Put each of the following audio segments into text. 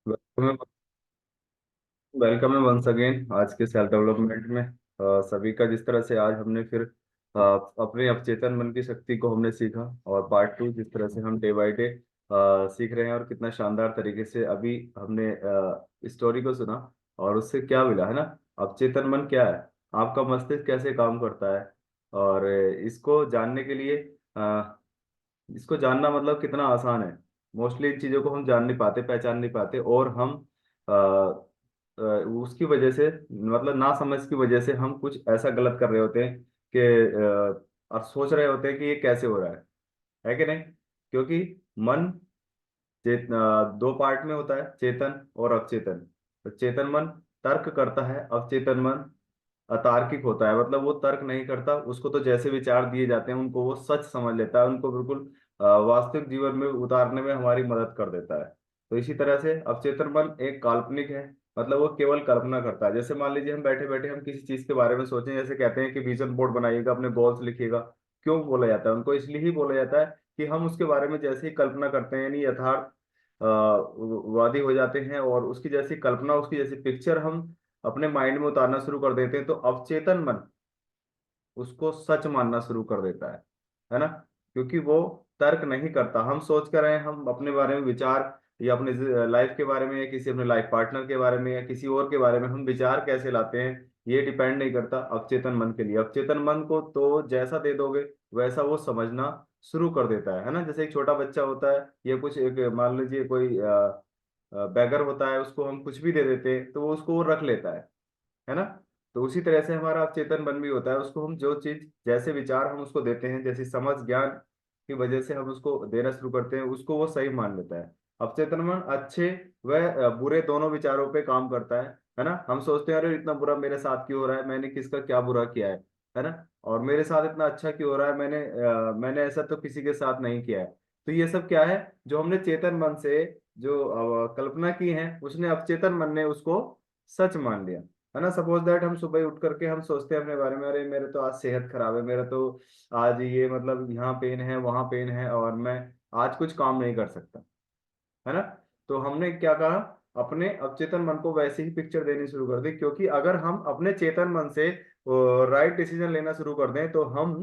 Welcome welcome है once again आज के सेल्फ डेवलपमेंट में। सभी का जिस तरह से आज हमने फिर अपने अवचेतन मन की शक्ति को हमने सीखा। और पार्ट टू जिस तरह से हम डे बाय डे सीख रहे हैं और कितना शानदार तरीके से अभी हमने स्टोरी को सुना और उससे क्या मिला है ना। अवचेतन मन क्या है, आपका मस्तिष्क कैसे काम करता है, और इसको जानने के लिए इसको जानना मतलब कितना आसान है। मोस्टली इन चीजों को हम जान नहीं पाते, पहचान नहीं पाते, और हम अ, उसकी वजह से मतलब ना समझ की वजह से हम कुछ ऐसा गलत कर रहे होते हैं कि और सोच रहे होते हैं कि ये कैसे हो रहा है कि नहीं। क्योंकि मन दो पार्ट में होता है, चेतन और अवचेतन। तो चेतन मन तर्क करता है, अवचेतन मन अतार्किक होता है, मतलब वो तर्क नहीं करता, उसको तो जैसे विचार दिए जाते हैं उनको वो सच समझ लेता है, उनको बिल्कुल वास्तविक जीवन में उतारने में हमारी मदद कर देता है। तो इसी तरह से अवचेतन मन एक काल्पनिक है, मतलब वो केवल कल्पना करता है। जैसे मान लीजिए हम बैठे बैठे हम किसी चीज के बारे में सोचें, जैसे कहते हैं कि विजन बोर्ड बनाइएगा, अपने गोल्स लिखिएगा। क्यों बोला जाता है उनको? इसलिए ही बोला जाता है कि हम उसके बारे में जैसे ही कल्पना करते हैं यानी यथार्थ वादी हो जाते हैं, और उसकी जैसी कल्पना, उसकी जैसी पिक्चर हम अपने माइंड में उतारना शुरू कर देते हैं, तो अवचेतन मन उसको सच मानना शुरू कर देता है ना। क्योंकि वो तर्क नहीं करता, हम सोच कर रहे हैं, हम अपने बारे में विचार या अपने लाइफ के बारे में या किसी अपने लाइफ पार्टनर के बारे में या किसी और के बारे में हम विचार कैसे लाते हैं, ये डिपेंड नहीं करता अवचेतन मन के लिए। अवचेतन मन को तो जैसा दे दोगे वैसा वो समझना शुरू कर देता है ना। जैसे एक छोटा बच्चा होता है या कुछ एक मान लीजिए कोई बैगर होता है, उसको हम कुछ भी दे देते हैं तो वो उसको वो रख लेता है ना। तो उसी तरह से हमारा अवचेतन मन भी होता है, उसको हम जो चीज जैसे विचार हम उसको देते हैं, जैसी समझ ज्ञान की वजह से हम उसको देना शुरू करते हैं, उसको वो सही मान लेता है। अवचेतन मन अच्छे व बुरे दोनों विचारों पे काम करता है ना। हम सोचते हैं अरे इतना बुरा मेरे साथ क्यों हो रहा है, मैंने किसका क्या बुरा किया है ना। और मेरे साथ इतना अच्छा क्यों हो रहा है, मैंने ऐसा तो किसी के साथ नहीं किया है। तो ये सब क्या है, जो हमने चेतन मन से जो कल्पना की है, उसने अवचेतन मन ने उसको सच मान लिया, है ना। सपोज दैट हम सुबह उठ करके हम सोचते हैं अपने बारे में, अरे मेरे तो आज सेहत खराब है, मेरा तो आज ये मतलब यहाँ पेन है वहां पेन है और मैं आज कुछ काम नहीं कर सकता, है ना। तो हमने क्या कहा, अपने अवचेतन मन को वैसे ही पिक्चर देनी शुरू कर दी। क्योंकि अगर हम अपने चेतन मन से राइट डिसीजन लेना शुरू कर दें तो हम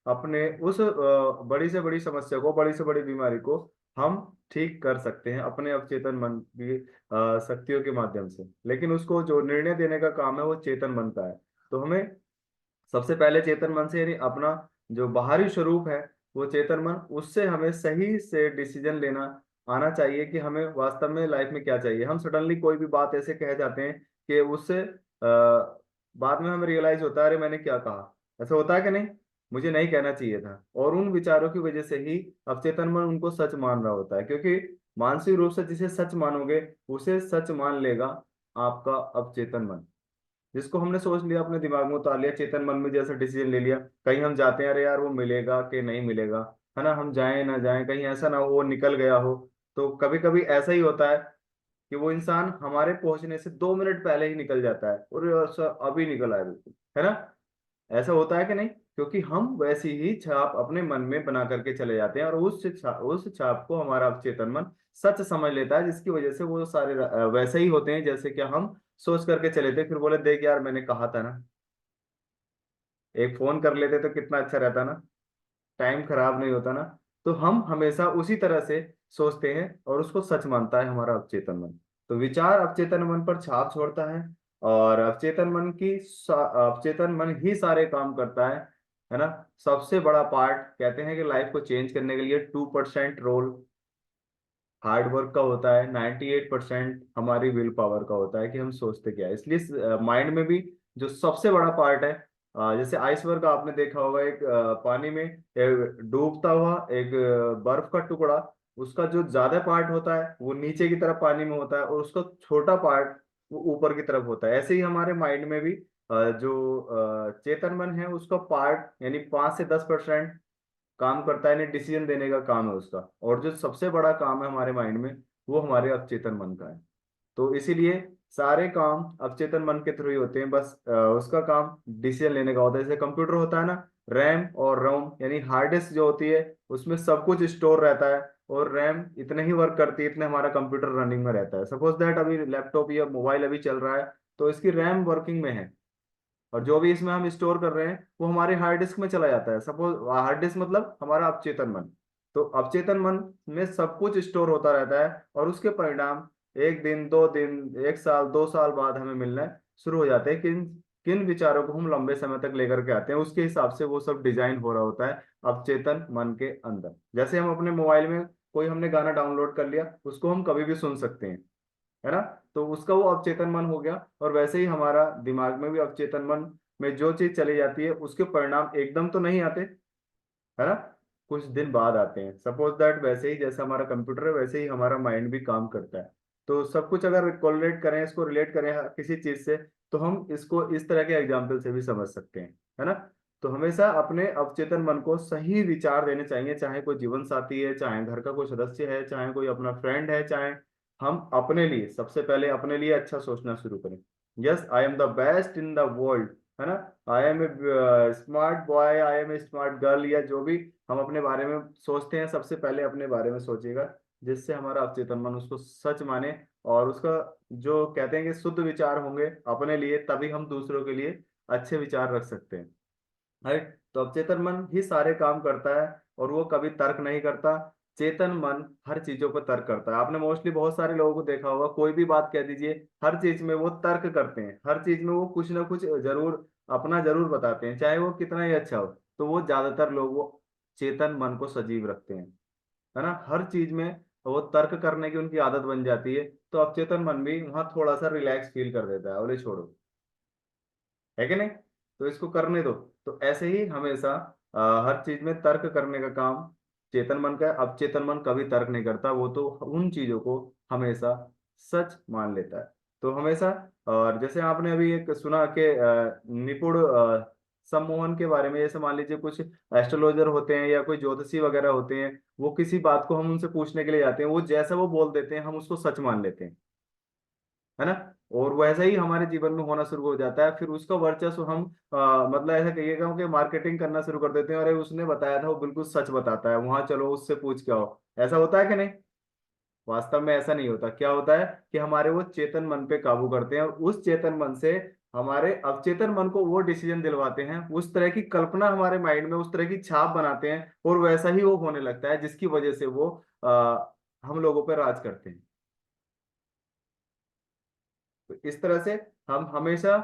अपने उस बड़ी से बड़ी समस्या को, बड़ी से बड़ी बीमारी को हम ठीक कर सकते हैं अपने अवचेतन मन की शक्तियों के माध्यम से। लेकिन उसको जो निर्णय देने का काम है वो चेतन मन का है। तो हमें सबसे पहले चेतन मन से यानी अपना जो बाहरी स्वरूप है वो चेतन मन, उससे हमें सही से डिसीजन लेना आना चाहिए कि हमें वास्तव में लाइफ में क्या चाहिए। हम सडनली कोई भी बात ऐसे कह जाते हैं कि उससे बाद में हमें रियलाइज होता है अरे मैंने क्या कहा। ऐसा होता है कि नहीं, मुझे नहीं कहना चाहिए था, और उन विचारों की वजह से ही अवचेतन मन उनको सच मान रहा होता है। क्योंकि मानसिक रूप से जिसे सच मानोगे उसे सच मान लेगा आपका अवचेतन मन। जिसको हमने सोच लिया, अपने दिमाग में उतार लिया, चेतन मन में जैसा डिसीजन ले लिया, कहीं हम जाते हैं अरे यार वो मिलेगा कि नहीं मिलेगा, है ना, हम जाएं ना जाएं, कहीं ऐसा ना हो वो निकल गया हो। तो कभी कभी ऐसा ही होता है कि वो इंसान हमारे पहुंचने से 2 मिनट पहले ही निकल जाता है, और अभी निकल आया बिल्कुल, है ना। ऐसा होता है कि नहीं? क्योंकि हम वैसी ही छाप अपने मन में बना करके चले जाते हैं, और उस छाप को हमारा अवचेतन मन सच समझ लेता है, जिसकी वजह से वो सारे वैसे ही होते हैं जैसे कि हम सोच करके चले थे। फिर बोले देख यार मैंने कहा था ना, एक फोन कर लेते तो कितना अच्छा रहता ना, टाइम खराब नहीं होता ना। तो हम हमेशा उसी तरह से सोचते हैं और उसको सच मानता है हमारा अवचेतन मन। तो विचार अवचेतन मन पर छाप छोड़ता है, और अवचेतन मन ही सारे काम करता है ना। सबसे बड़ा पार्ट कहते हैं कि लाइफ को चेंज करने के लिए 2% रोल हार्ड वर्क का होता है, 98% हमारी विल पावर का होता है कि हम सोचते क्या है। इसलिए माइंड में भी जो सबसे बड़ा पार्ट है, जैसे आइसबर्ग आपने देखा होगा, एक पानी में डूबता हुआ एक बर्फ का टुकड़ा, उसका जो ज्यादा पार्ट होता है वो नीचे की तरफ पानी में होता है, और उसका छोटा पार्ट वो ऊपर की तरफ होता है। ऐसे ही हमारे माइंड में भी जो चेतन मन है उसका पार्ट यानी 5 से 10% काम करता है, यानी डिसीजन देने का काम है उसका। और जो सबसे बड़ा काम है हमारे माइंड में वो हमारे अवचेतन मन का है। तो इसीलिए सारे काम अवचेतन मन के थ्रू ही होते हैं। बस उसका काम डिसीजन लेने का होता है। जैसे कंप्यूटर होता है ना, रैम और रोम यानी हार्ड डिस्क जो होती है उसमें सब कुछ स्टोर रहता है, और रैम इतने ही वर्क करती है, इतने हमारा कंप्यूटर रनिंग में रहता है। सपोज दैट अभी लैपटॉप या मोबाइल अभी चल रहा है, तो इसकी रैम वर्किंग में है, और जो भी इसमें हम स्टोर कर रहे हैं वो हमारे हार्ड डिस्क में चला जाता है। सपोज हार्ड डिस्क मतलब हमारा अवचेतन मन। तो अवचेतन मन में सब कुछ स्टोर होता रहता है, और उसके परिणाम एक दिन, 2 दिन, 1 साल, 2 साल बाद हमें मिलने शुरू हो जाते हैं। किन किन विचारों को हम लंबे समय तक लेकर के आते हैं, उसके हिसाब से वो सब डिजाइन हो रहा होता है अवचेतन मन के अंदर। जैसे हम अपने मोबाइल में कोई हमने गाना डाउनलोड कर लिया, उसको हम कभी भी सुन सकते हैं, है ना। तो उसका वो अवचेतन मन हो गया। और वैसे ही हमारा दिमाग में भी अवचेतन मन में जो चीज चली जाती है उसके परिणाम एकदम तो नहीं आते, है ना, कुछ दिन बाद आते हैं। सपोज दैट वैसे ही जैसे हमारा कंप्यूटर है, वैसे ही हमारा माइंड भी काम करता है। तो सब कुछ अगर कोरिलेट करें, इसको रिलेट करें किसी चीज से, तो हम इसको इस तरह के एग्जाम्पल से भी समझ सकते हैं, है ना। तो हमेशा अपने अवचेतन मन को सही विचार देने चाहिए, चाहे कोई जीवन साथी है, चाहे घर का कोई सदस्य है, चाहे कोई अपना फ्रेंड है, चाहे हम अपने लिए सबसे पहले अपने लिए अच्छा सोचना शुरू करें। Yes, I am the best in the world, है ना। I am a smart boy, I am a smart girl, या जो भी हम अपने बारे में सोचते हैं, सबसे पहले अपने बारे में सोचिएगा, जिससे हमारा अवचेतन मन उसको सच माने। और उसका जो कहते हैं कि शुद्ध विचार होंगे अपने लिए, तभी हम दूसरों के लिए अच्छे विचार रख सकते हैं। राइट। तो अब चेतन मन ही सारे काम करता है, और वो कभी तर्क नहीं करता। चेतन मन हर चीजों पर तर्क करता है। आपने मोस्टली बहुत सारे लोगों को देखा होगा, कोई भी बात कह दीजिए, हर चीज में वो तर्क करते हैं, हर चीज में वो कुछ ना कुछ जरूर अपना जरूर बताते हैं, चाहे वो कितना ही अच्छा हो। तो वो ज्यादातर लोग वो चेतन मन को सजीव रखते हैं, है ना। हर चीज में वो तर्क करने की उनकी आदत बन जाती है, तो अवचेतन मन भी वहां थोड़ा सा रिलैक्स फील कर देता है, बोले छोड़ो, है कि नहीं, तो इसको करने दो। तो ऐसे ही हमेशा हर चीज में तर्क करने का काम चेतन मन का है। अब चेतन मन कभी तर्क नहीं करता, वो तो उन चीजों को हमेशा सच मान लेता है। तो हमेशा, और जैसे आपने अभी एक सुना कि निपुण सम्मोहन के बारे में, जैसे मान लीजिए कुछ एस्ट्रोलॉजर होते हैं या कोई ज्योतिषी वगैरह होते हैं, वो किसी बात को हम उनसे पूछने के लिए जाते हैं, वो जैसा वो बोल देते हैं हम उसको सच मान लेते हैं, है ना। और वैसा ही हमारे जीवन में होना शुरू हो जाता है, फिर उसका वर्चस्व हम मतलब ऐसा कहिएगा कि मार्केटिंग करना शुरू कर देते हैं, अरे उसने बताया था वो बिल्कुल सच बताता है, वहां चलो उससे पूछ के आओ। ऐसा होता है कि नहीं? वास्तव में ऐसा नहीं होता। क्या होता है कि हमारे वो चेतन मन पे काबू करते हैं, और उस चेतन मन से हमारे अवचेतन मन को वो डिसीजन दिलवाते हैं, उस तरह की कल्पना हमारे माइंड में, उस तरह की छाप बनाते हैं, और वैसा ही वो होने लगता है, जिसकी वजह से वो हम लोगों पर राज करते हैं। तो इस तरह से हम हमेशा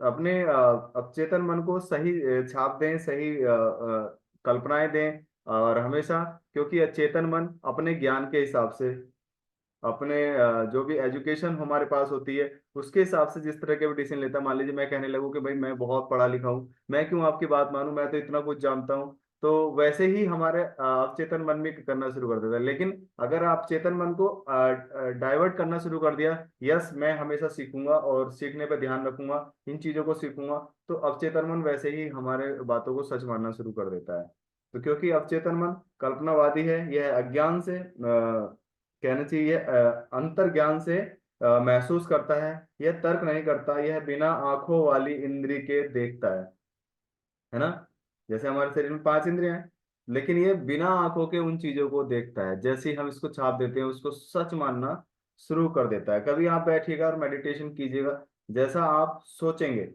अपने अवचेतन मन को सही छाप दें, सही कल्पनाएं दें। और हमेशा, क्योंकि अचेतन मन अपने ज्ञान के हिसाब से, अपने जो भी एजुकेशन हमारे पास होती है उसके हिसाब से जिस तरह के भी डिसीजन लेता है। मान लीजिए मैं कहने लगूं कि भाई मैं बहुत पढ़ा लिखा हूँ, मैं क्यों आपकी बात मानूं, मैं तो इतना कुछ जानता हूँ। तो वैसे ही हमारे अवचेतन मन भी करना शुरू कर देता है। लेकिन अगर आप चेतन मन को डाइवर्ट करना शुरू कर दिया, यस मैं हमेशा सीखूंगा और सीखने पर ध्यान रखूंगा, इन चीजों को सीखूंगा, तो अवचेतन मन वैसे ही हमारे बातों को सच मानना शुरू कर देता है। तो क्योंकि अवचेतन मन कल्पनावादी है, यह अज्ञान से कहना चाहिए अंतर ज्ञान से महसूस करता है। यह तर्क नहीं करता, यह बिना आंखों वाली इंद्री के देखता है ना। जैसे हमारे शरीर में 5 इंद्रियां हैं, लेकिन ये बिना आंखों के उन चीजों को देखता है। जैसे ही हम इसको छाप देते हैं, उसको सच मानना शुरू कर देता है। कभी आप बैठिएगा और मेडिटेशन कीजिएगा, जैसा आप सोचेंगे,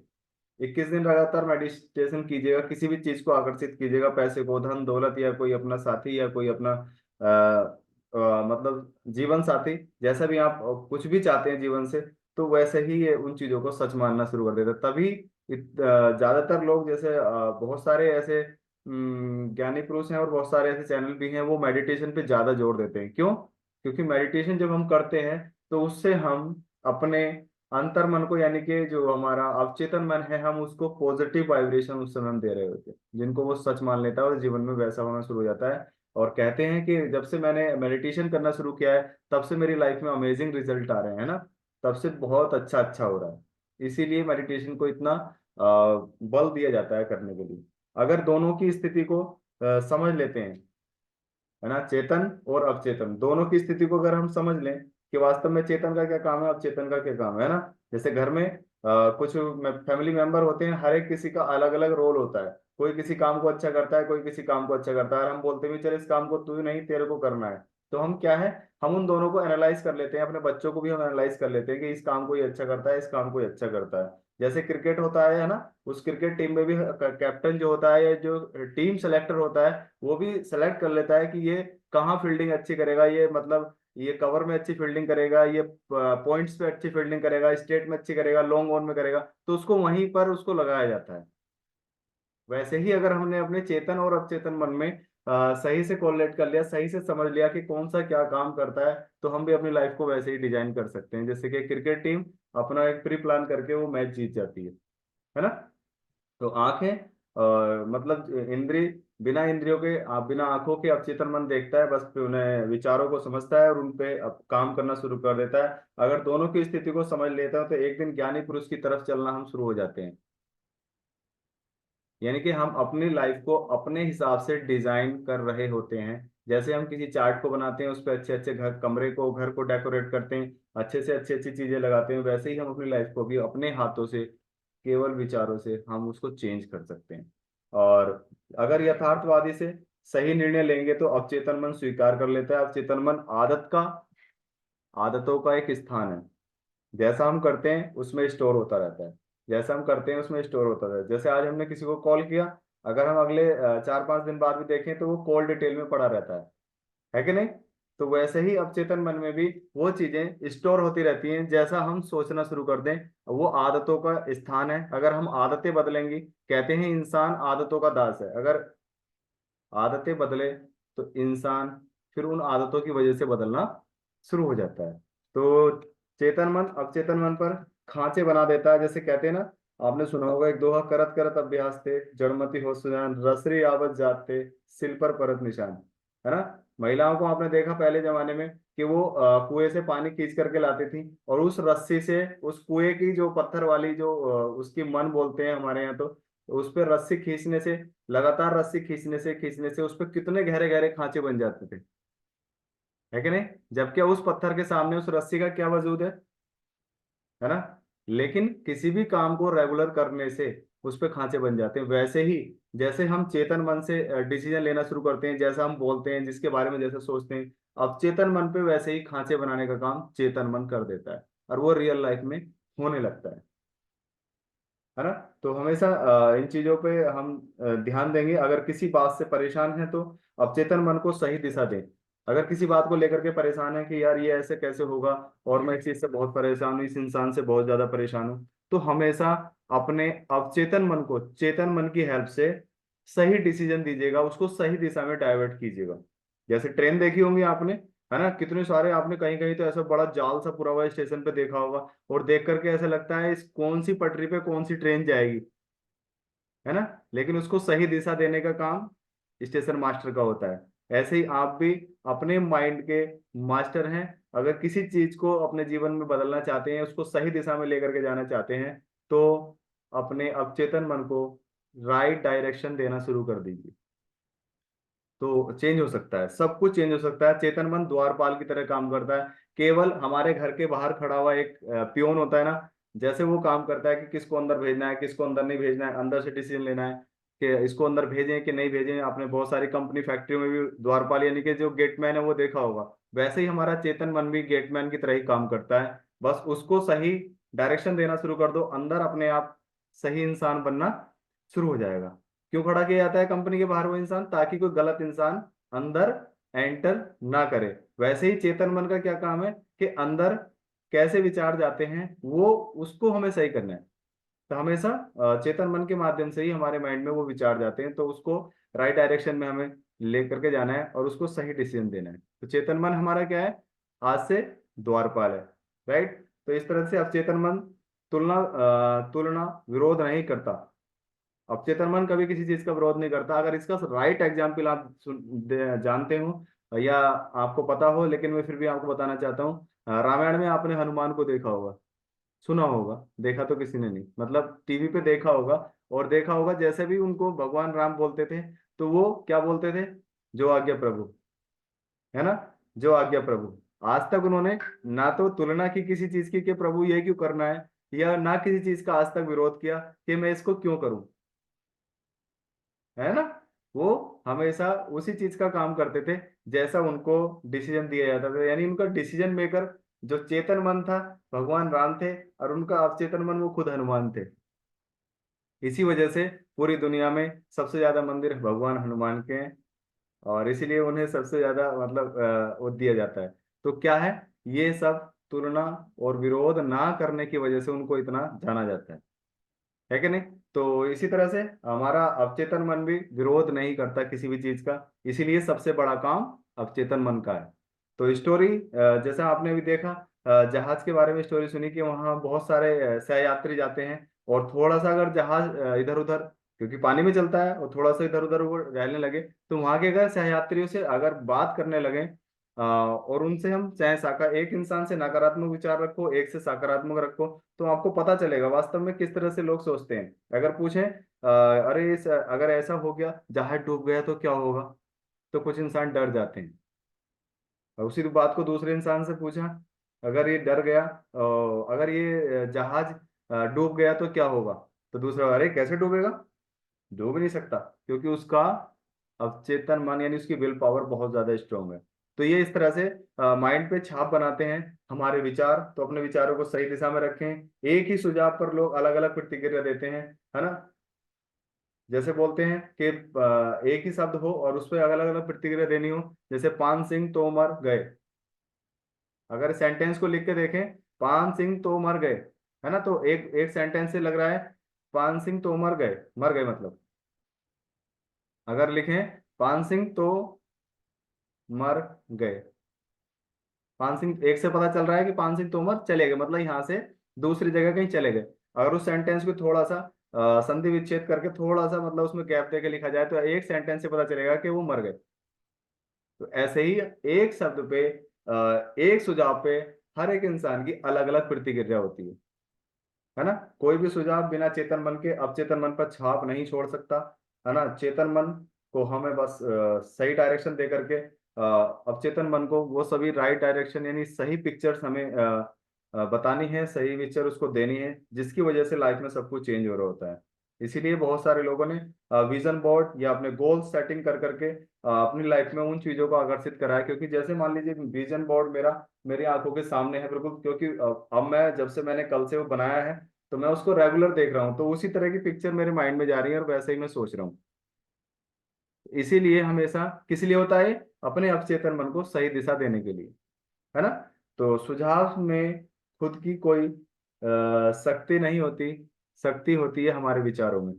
21 दिन लगातार मेडिटेशन कीजिएगा, किसी भी चीज को आकर्षित कीजिएगा, पैसे को, धन दौलत, या कोई अपना साथी, या कोई अपना मतलब जीवन साथी, जैसा भी आप कुछ भी चाहते हैं जीवन से, तो वैसे ही ये उन चीजों को सच मानना शुरू कर देता है। तभी ज्यादातर लोग, जैसे बहुत सारे ऐसे ज्ञानी पुरुष हैं, और बहुत सारे ऐसे चैनल भी हैं, वो मेडिटेशन पे ज्यादा जोर देते हैं। क्यों? क्योंकि मेडिटेशन जब हम करते हैं, तो उससे हम अपने अंतर मन को, यानी कि जो हमारा अवचेतन मन है, हम उसको पॉजिटिव वाइब्रेशन उस समय हम दे रहे होते हैं, जिनको वो सच मान लेता है, और जीवन में वैसा होना शुरू हो जाता है। और कहते हैं कि जब से मैंने मेडिटेशन करना शुरू किया है, तब से मेरी लाइफ में अमेजिंग रिजल्ट आ रहे हैं, है ना। तब से बहुत अच्छा अच्छा हो रहा है। इसीलिए मेडिटेशन को इतना बल दिया जाता है करने के लिए। अगर दोनों की स्थिति को समझ लेते हैं, है ना, चेतन और अवचेतन दोनों की स्थिति को अगर हम समझ लें कि वास्तव में चेतन का क्या काम है, अवचेतन का क्या काम है ना। जैसे घर में कुछ फैमिली मेंबर होते हैं, हर एक किसी का अलग अलग रोल होता है। कोई किसी काम को अच्छा करता है, कोई किसी काम को अच्छा करता है, और हम बोलते भी चल इस काम को तू ही नहीं तेरे को करना है। तो हम क्या है, हम उन दोनों को एनालाइज कर लेते हैं, अपने बच्चों को भी हम एनालाइज कर लेते हैं कि इस काम को ये अच्छा करता है, इस काम को ये अच्छा करता है। जैसे क्रिकेट होता है ना, उस क्रिकेट टीम में भी कैप्टन जो होता है या जो टीम सेलेक्टर होता है वो भी सेलेक्ट कर लेता है कि ये कहाँ फील्डिंग अच्छी करेगा, ये मतलब ये कवर में अच्छी फील्डिंग करेगा, ये पॉइंट्स पे अच्छी फील्डिंग करेगा, स्ट्रेट में अच्छी करेगा, लॉन्ग ऑन में करेगा, तो उसको वहीं पर उसको लगाया जाता है। वैसे ही अगर हमने अपने चेतन और अवचेतन मन में सही से कोरिलेट कर लिया, सही से समझ लिया कि कौन सा क्या काम करता है, तो हम भी अपनी लाइफ को वैसे ही डिजाइन कर सकते हैं, जैसे कि क्रिकेट टीम अपना एक प्री प्लान करके वो मैच जीत जाती है ना। तो आंखें मतलब इंद्री, बिना इंद्रियों के आप बिना आंखों के अवचेतन मन देखता है, बस फिर उन्हें विचारों को समझता है और उन पे अब काम करना शुरू कर देता है। अगर दोनों की स्थिति को समझ लेता है तो एक दिन ज्ञानी पुरुष की तरफ चलना हम शुरू हो जाते हैं। यानी कि हम अपनी लाइफ को अपने हिसाब से डिजाइन कर रहे होते हैं। जैसे हम किसी चार्ट को बनाते हैं, उस पर अच्छे अच्छे घर कमरे को घर को डेकोरेट करते हैं, अच्छे से अच्छी अच्छी चीजें लगाते हैं, वैसे ही हम अपनी लाइफ को भी अपने हाथों से केवल विचारों से हम उसको चेंज कर सकते हैं। और अगर यथार्थवादी से सही निर्णय लेंगे तो अवचेतन मन स्वीकार कर लेता है। अवचेतन मन आदतों का एक स्थान है। जैसा हम करते हैं उसमें स्टोर होता रहता है, जैसा हम करते हैं उसमें स्टोर होता रहता है। जैसे आज हमने किसी को कॉल किया, अगर हम अगले 4-5 दिन बाद भी देखें तो वो कॉल डिटेल में पड़ा रहता है कि नहीं। तो वैसे ही अवचेतन मन में भी वो चीजें स्टोर होती रहती हैं, जैसा हम सोचना शुरू कर दें वो आदतों का स्थान है। अगर हम आदतें बदलेंगी, कहते हैं इंसान आदतों का दास है, अगर आदतें बदले तो इंसान फिर उन आदतों की वजह से बदलना शुरू हो जाता है। तो चेतन मन अवचेतन मन पर खांचे बना देता है। जैसे कहते हैं ना, आपने सुना होगा एक दोहा, करत करत अभ्यास थे जड़मति हो सुजान, रसरी आवत जाते सिल पर परत निशान। है ना। महिलाओं को आपने देखा पहले जमाने में कि वो कुएं से पानी खींच करके लाती थी, और उस रस्सी से उस कुएं की जो पत्थर वाली जो उसकी मन बोलते हैं हमारे यहाँ, तो उस पर रस्सी खींचने से, लगातार रस्सी खींचने से उस पर कितने गहरे गहरे खांचे बन जाते थे, है कि नहीं। जबकि उस पत्थर के सामने उस रस्सी का क्या वजूद है ना। लेकिन किसी भी काम को रेगुलर करने से उस पे खांचे बन जाते हैं। वैसे ही जैसे हम चेतन मन से डिसीजन लेना शुरू करते हैं, जैसा हम बोलते हैं, जिसके बारे में जैसा सोचते हैं, अब चेतन मन पे वैसे ही खांचे बनाने का काम चेतन मन कर देता है, और वो रियल लाइफ में होने लगता है ना। तो हमेशा इन चीजों पे हम ध्यान देंगे। अगर किसी बात से परेशान है तो अवचेतन मन को सही दिशा दें। अगर किसी बात को लेकर के परेशान है कि यार ये ऐसे कैसे होगा, और मैं इस चीज से बहुत परेशान हूँ, इस इंसान से बहुत ज्यादा परेशान हूँ, तो हमेशा अपने अवचेतन मन को चेतन मन की हेल्प से सही डिसीजन दीजिएगा, उसको सही दिशा में डाइवर्ट कीजिएगा। जैसे ट्रेन देखी होंगी आपने, है ना, कितने सारे आपने कहीं कहीं तो ऐसा बड़ा जाल सा पूरा हुआ स्टेशन पे देखा होगा, और देख करके ऐसा लगता है इस कौन सी पटरी पे कौन सी ट्रेन जाएगी, है ना। लेकिन उसको सही दिशा देने का काम स्टेशन मास्टर का होता है। ऐसे ही आप भी अपने माइंड के मास्टर हैं। अगर किसी चीज को अपने जीवन में बदलना चाहते हैं, उसको सही दिशा में लेकर के जाना चाहते हैं, तो अपने अवचेतन मन को राइट डायरेक्शन देना शुरू कर दीजिए, तो चेंज हो सकता है, सब कुछ चेंज हो सकता है। चेतन मन द्वारपाल की तरह काम करता है। केवल हमारे घर के बाहर खड़ा हुआ एक पियोन होता है ना, जैसे वो काम करता है कि किसको अंदर भेजना है, किसको अंदर नहीं भेजना है, अंदर से डिसीजन लेना है कि इसको अंदर भेजें कि नहीं भेजें। आपने बहुत सारी कंपनी फैक्ट्रियों में भी द्वारपाल यानी कि जो गेटमैन है वो देखा होगा। वैसे ही हमारा चेतन मन भी गेटमैन की तरह ही काम करता है। बस उसको सही डायरेक्शन देना शुरू कर दो, अंदर अपने आप सही इंसान बनना शुरू हो जाएगा। क्यों खड़ा किया जाता है कंपनी के बाहर वो इंसान, ताकि कोई गलत इंसान अंदर एंटर ना करे। वैसे ही चेतन मन का क्या काम है कि अंदर कैसे विचार जाते हैं वो उसको हमें सही करना है। तो हमेशा चेतन मन के माध्यम से ही हमारे माइंड में वो विचार जाते हैं, तो उसको राइट डायरेक्शन में हमें ले करके जाना है और उसको सही डिसीजन देना है। तो चेतन मन हमारा क्या है, आज से द्वारपाल है। राइट। तो इस तरह से अवचेतन मन तुलना विरोध नहीं करता। अवचेतन मन कभी किसी चीज का विरोध नहीं करता। अगर इसका राइट एग्जाम्पल आप जानते हो या आपको पता हो, लेकिन मैं फिर भी आपको बताना चाहता हूँ। रामायण में आपने हनुमान को देखा होगा, सुना होगा, देखा तो किसी ने नहीं, मतलब टीवी पे देखा होगा। और देखा होगा जैसे भी उनको भगवान राम बोलते थे तो वो क्या बोलते थे, जो आज्ञा प्रभु, है ना, जो आज्ञा प्रभु। आज तक उन्होंने ना तो तुलना की किसी चीज की कि प्रभु ये क्यों करना है, या ना किसी चीज का आज तक विरोध किया कि मैं इसको क्यों करूं। है ना। वो हमेशा उसी चीज का काम करते थे जैसा उनको डिसीजन दिया जाता था, यानी उनका डिसीजन मेकर जो चेतन मन था भगवान राम थे, और उनका अवचेतन मन वो खुद हनुमान थे। इसी वजह से पूरी दुनिया में सबसे ज्यादा मंदिर भगवान हनुमान के हैं, और इसीलिए उन्हें सबसे ज्यादा मतलब वो दिया जाता है। तो क्या है, ये सब तुलना और विरोध ना करने की वजह से उनको इतना जाना जाता है कि नहीं। तो इसी तरह से हमारा अवचेतन मन भी विरोध नहीं करता किसी भी चीज का, इसीलिए सबसे बड़ा काम अवचेतन मन का है। तो स्टोरी जैसा आपने भी देखा, जहाज के बारे में स्टोरी सुनी कि वहाँ बहुत सारे सहयात्री जाते हैं, और थोड़ा सा अगर जहाज इधर उधर, क्योंकि पानी में चलता है, और थोड़ा सा इधर उधर वो रहने लगे, तो वहां के अगर सहयात्रियों से अगर बात करने लगे, और उनसे हम चाहे एक इंसान से नकारात्मक विचार रखो, एक से सकारात्मक रखो, तो आपको पता चलेगा वास्तव में किस तरह से लोग सोचते हैं। अगर पूछें अरे अगर ऐसा हो गया, जहाज डूब गया तो क्या होगा, तो कुछ इंसान डर जाते हैं। और उसी बात को दूसरे इंसान से पूछा, अगर ये डर गया, अगर ये जहाज डूब गया तो क्या होगा, तो दूसरा अरे कैसे डूबेगा, डूब नहीं सकता, क्योंकि उसका अवचेतन मन यानी उसकी विल पावर बहुत ज्यादा स्ट्रांग है। तो ये इस तरह से माइंड पे छाप बनाते हैं हमारे विचार। तो अपने विचारों को सही दिशा में रखें। एक ही सुझाव पर लोग अलग अलग प्रतिक्रिया देते हैं, है ना। जैसे बोलते हैं कि एक ही शब्द हो और उस पर अलग अलग प्रतिक्रिया देनी हो, जैसे पान सिंह तोमर गए, अगर सेंटेंस को लिख के देखें, पान सिंह तो मर गए, है ना, तो एक एक सेंटेंस से लग रहा है पान सिंह तो मर गए मतलब। अगर लिखें पान सिंह तो मर गए, पान सिंह एक से पता चल रहा है कि पान सिंह तोमर चले गए, मतलब यहाँ से दूसरी जगह कहीं चले गए। अगर उस सेंटेंस को थोड़ा सा संधि विच्छेद करके थोड़ा सा मतलब उसमें गैप देके लिखा जाए, तो एक सेंटेंस से पता चलेगा कि वो मर गए। तो ऐसे ही एक शब्द पे, एक सुझाव पे हर एक इंसान की अलग अलग प्रतिक्रिया होती है ना। कोई भी सुझाव बिना चेतन मन के अवचेतन मन पर छाप नहीं छोड़ सकता, है ना। चेतन मन को हमें बस सही डायरेक्शन दे करके, अवचेतन मन को वो सभी राइट डायरेक्शन यानी सही पिक्चर्स हमें बतानी है, सही पिक्चर उसको देनी है, जिसकी वजह से लाइफ में सब कुछ चेंज हो रहा होता है। इसीलिए बहुत सारे लोगों ने विजन बोर्ड या अपने गोल सेटिंग कर करके अपनी लाइफ में उन चीजों को आकर्षित करा है। क्योंकि जैसे मान लीजिए विजन बोर्ड मेरा मेरी आंखों के सामने है बिल्कुल, क्योंकि अब मैं जब से मैंने कल से वो बनाया है, तो मैं उसको रेगुलर देख रहा हूँ, तो उसी तरह की पिक्चर मेरे माइंड में जा रही है और वैसे ही मैं सोच रहा हूँ। इसीलिए हमेशा किस लिए होता है, अपने अवचेतन मन को सही दिशा देने के लिए, है ना। तो सुझाव में खुद की कोई शक्ति नहीं होती, शक्ति होती है हमारे विचारों में।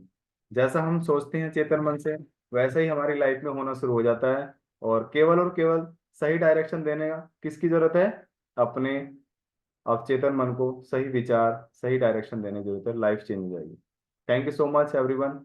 जैसा हम सोचते हैं चेतन मन से, वैसा ही हमारी लाइफ में होना शुरू हो जाता है। और केवल सही डायरेक्शन देने का किसकी जरूरत है, अपने अवचेतन मन को सही विचार सही डायरेक्शन देने की जरूरत है, लाइफ चेंज हो जाएगी। Thank you so much everyone.